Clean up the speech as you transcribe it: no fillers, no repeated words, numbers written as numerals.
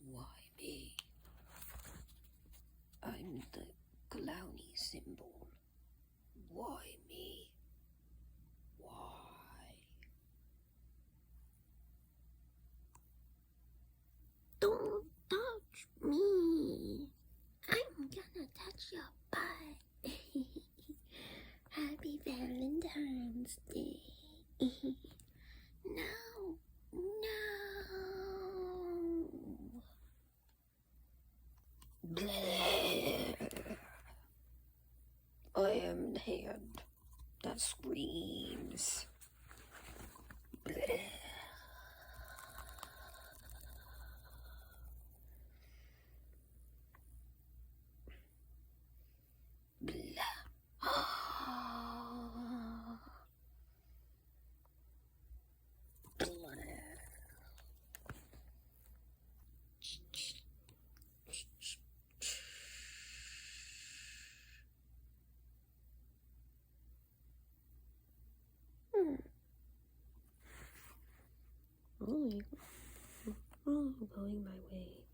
Why me? I'm the clowny symbol. Why me? Why? Don't touch me. I'm gonna touch your butt. Happy Valentine's Day. No, no. I am the hand that screams. Oh, going my way.